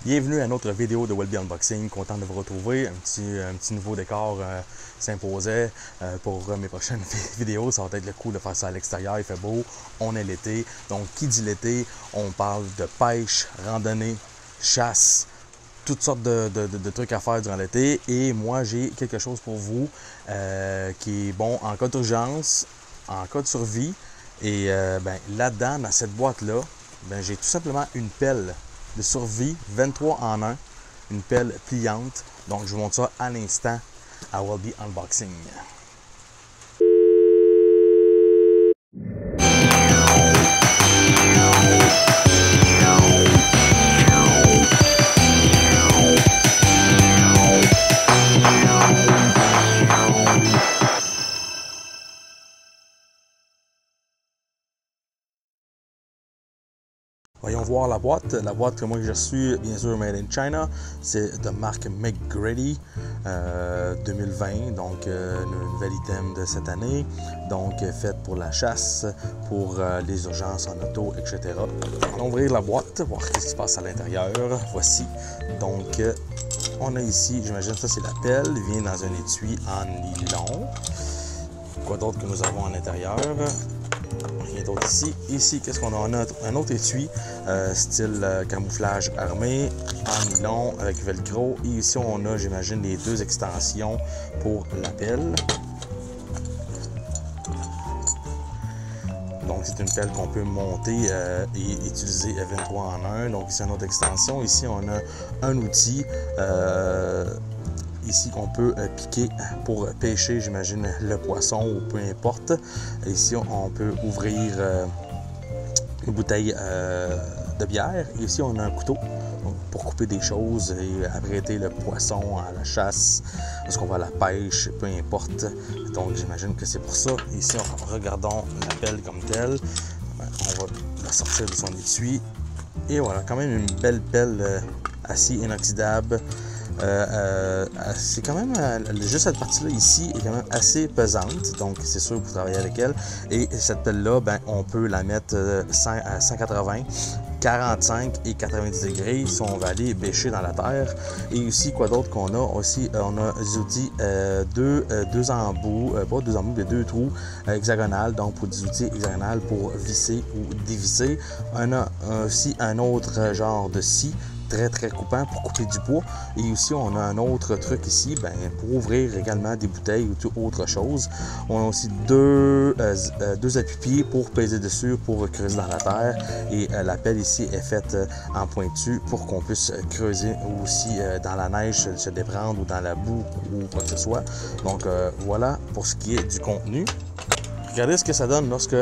Bienvenue à notre vidéo de Welby Unboxing, content de vous retrouver. Un petit nouveau décor s'imposait pour mes prochaines vidéos. Ça va être le coup de faire ça à l'extérieur, il fait beau, on est l'été. Donc qui dit l'été, on parle de pêche, randonnée, chasse, toutes sortes de trucs à faire durant l'été. Et moi j'ai quelque chose pour vous qui est bon en cas d'urgence, en cas de survie. Et là-dedans, dans cette boîte-là, j'ai tout simplement une pelle de survie 23 en 1, une pelle pliante. Donc je vous montre ça à l'instant à Welby Unboxing. Voyons voir la boîte. La boîte que moi j'ai reçue, bien sûr, Made in China. C'est de marque McGrady 2020. Donc, un nouvel item de cette année. Donc, faite pour la chasse, pour les urgences en auto, etc. On va ouvrir la boîte, voir ce qui se passe à l'intérieur. Voici. Donc, on a ici, j'imagine ça c'est la pelle. Il vient dans un étui en nylon. Quoi d'autre que nous avons à l'intérieur? Rien d'autre ici. Ici, qu'est-ce qu'on a? On a un autre étui, style camouflage armé, en nylon avec velcro. Et ici, on a, j'imagine, les deux extensions pour la pelle. Donc, c'est une pelle qu'on peut monter et utiliser 23 en 1. Donc, ici, une autre extension. Ici, on a un outil ici qu'on peut piquer pour pêcher, j'imagine, le poisson ou peu importe. Ici, on peut ouvrir une bouteille de bière. Et ici, on a un couteau pour couper des choses et apprêter le poisson à la chasse, parce qu'on va à la pêche, peu importe. Donc, j'imagine que c'est pour ça. Ici, regardons la pelle comme telle. On va la sortir de son étui. Et voilà, quand même une belle pelle acier inoxydable. C'est quand même, juste cette partie-là ici est quand même assez pesante, donc c'est sûr que vous travaillez avec elle. Et cette pelle-là, on peut la mettre à 180, 45 et 90 degrés si on va aller bêcher dans la terre. Et aussi, quoi d'autre qu'on a? Aussi, on a des outils, deux embouts, pas deux embouts, mais deux trous hexagonales, donc pour des outils hexagonales pour visser ou dévisser. On a aussi un autre genre de scie, très coupant pour couper du bois. Et aussi, on a un autre truc ici, pour ouvrir également des bouteilles ou autre chose. On a aussi deux appuis-pieds pour peser dessus, pour creuser dans la terre. Et la pelle ici est faite en pointu pour qu'on puisse creuser aussi dans la neige, se déprendre ou dans la boue ou quoi que ce soit. Donc voilà pour ce qui est du contenu. Regardez ce que ça donne lorsque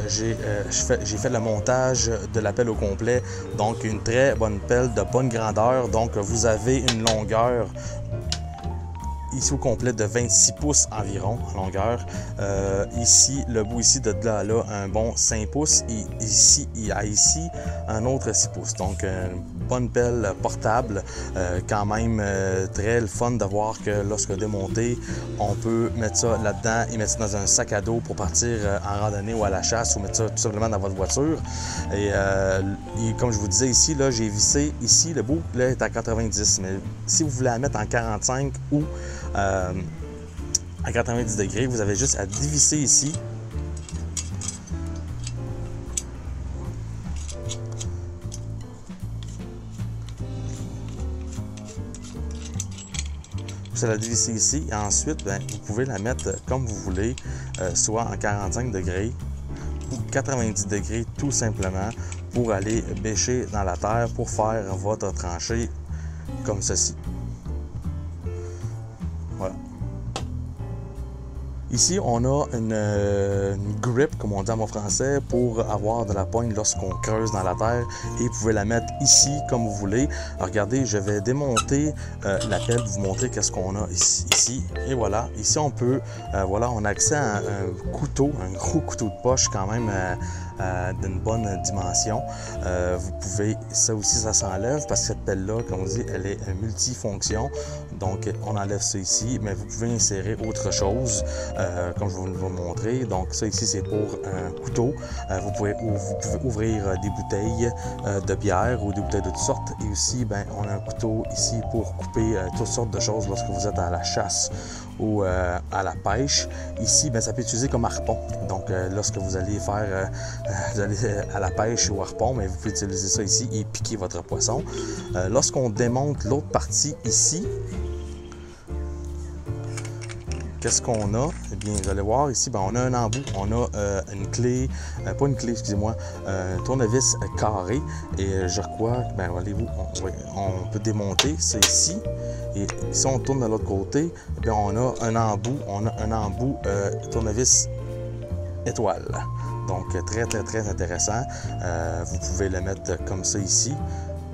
j'ai fait le montage de la pelle au complet. Donc, une très bonne pelle de bonne grandeur. Donc, vous avez une longueur ici au complet de 26 pouces environ en longueur. Ici, le bout ici de là à un bon 5 pouces. Et ici, il y a ici un autre 6 pouces. Donc, une bonne pelle portable. Quand même très le fun de voir que lorsque démonté, on peut mettre ça là-dedans et mettre ça dans un sac à dos pour partir en randonnée ou à la chasse, ou mettre ça tout simplement dans votre voiture. Et comme je vous disais ici, là, j'ai vissé ici, le bout là, est à 90. Mais si vous voulez la mettre en 45 ou à 90 degrés, vous avez juste à dévisser ici. Vous allez la dévisser ici et ensuite, vous pouvez la mettre comme vous voulez, soit en 45 degrés ou 90 degrés tout simplement pour aller bêcher dans la terre pour faire votre tranchée comme ceci. Voilà. Ici, on a une grip, comme on dit en mon français, pour avoir de la poigne lorsqu'on creuse dans la terre. Et vous pouvez la mettre ici, comme vous voulez. Alors, regardez, je vais démonter la pelle pour vous montrer qu'est-ce qu'on a ici. Et voilà, ici, on peut, voilà, on a accès à un couteau, un gros couteau de poche quand même d'une bonne dimension. Vous pouvez, ça aussi, ça s'enlève parce que cette pelle-là, comme on dit, elle est multifonction. Donc, on enlève ça ici, mais vous pouvez insérer autre chose, comme je vais vous montrer. Donc, ça ici, c'est pour un couteau. Vous pouvez ouvrir des bouteilles de bière ou des bouteilles de toutes sortes. Et aussi, ben, on a un couteau ici pour couper toutes sortes de choses lorsque vous êtes à la chasse ou à la pêche. Ici, ben, ça peut être utilisé comme harpon. Donc, lorsque vous allez faire vous allez à la pêche ou harpon, mais vous pouvez utiliser ça ici et piquer votre poisson. Lorsqu'on démonte l'autre partie ici, qu'est-ce qu'on a? Eh bien, vous allez voir ici, ben, on a un embout, on a une clé, pas une clé, excusez-moi, un tournevis carré. Et je crois, ben, allez-vous, on peut démonter ça ici. Et si on tourne de l'autre côté, eh bien, on a un embout tournevis étoile. Donc, très, très, très intéressant. Vous pouvez le mettre comme ça ici.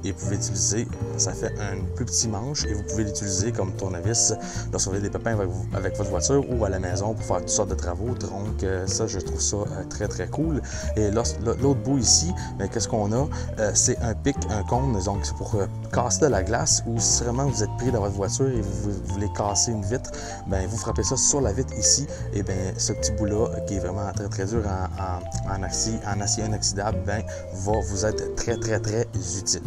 Et vous pouvez l'utiliser, ça fait un plus petit manche et vous pouvez l'utiliser comme tournevis lorsque vous avez des pépins avec votre voiture ou à la maison pour faire toutes sortes de travaux. Donc ça, je trouve ça très très cool. Et l'autre bout ici, qu'est-ce qu'on a? C'est un pic, un cône, donc c'est pour casser de la glace ou si vraiment vous êtes pris dans votre voiture et vous voulez casser une vitre, ben vous frappez ça sur la vitre ici et bien ce petit bout-là qui est vraiment très très dur en acier inoxydable, ben va vous être très très très utile.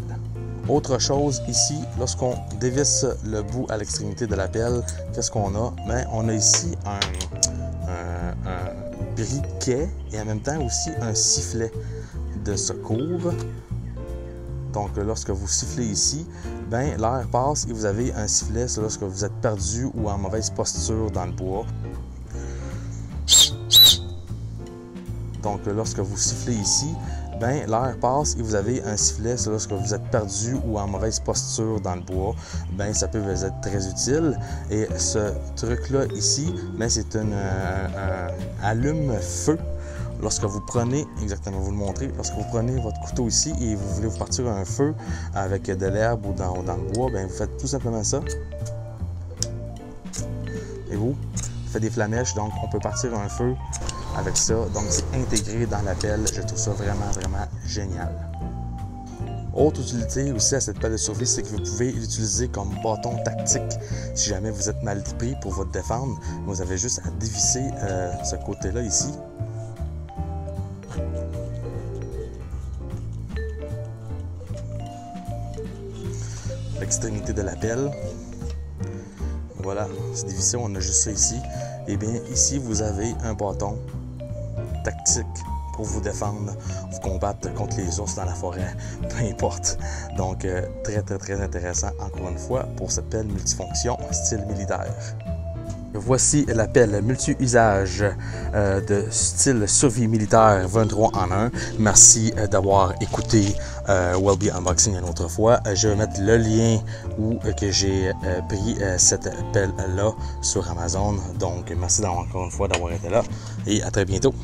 Autre chose ici, lorsqu'on dévisse le bout à l'extrémité de la pelle, qu'est-ce qu'on a? Bien, on a ici un briquet et en même temps aussi un sifflet de secours. Donc, lorsque vous sifflez ici, bien, l'air passe et vous avez un sifflet, c'est lorsque vous êtes perdu ou en mauvaise posture dans le bois. Donc, lorsque vous sifflez ici, bien, l'air passe et vous avez un sifflet, c'est lorsque vous êtes perdu ou en mauvaise posture dans le bois, bien, ça peut vous être très utile. Et ce truc-là ici, bien, c'est un allume-feu. Lorsque vous prenez, exactement, vous le montrez, lorsque vous prenez votre couteau ici et vous voulez vous partir un feu avec de l'herbe ou dans le bois, bien, vous faites tout simplement ça. Et vous faites des flamèches, donc on peut partir un feu avec ça. Donc, c'est intégré dans la pelle. Je trouve ça vraiment, vraiment génial. Autre utilité aussi à cette pelle de survie, c'est que vous pouvez l'utiliser comme bâton tactique si jamais vous êtes mal pris pour vous défendre. Vous avez juste à dévisser ce côté-là ici. L'extrémité de la pelle. Voilà, c'est dévissé, on a juste ça ici. Et bien, ici, vous avez un bâton tactique pour vous défendre, vous combattre contre les ours dans la forêt, peu importe. Donc, très, très, très intéressant, encore une fois, pour cette pelle multifonction style militaire. Voici la pelle multi-usage de style survie militaire 23 en 1. Merci d'avoir écouté Welby Unboxing une autre fois. Je vais mettre le lien où que j'ai pris cette pelle-là sur Amazon. Donc, merci encore une fois d'avoir été là et à très bientôt.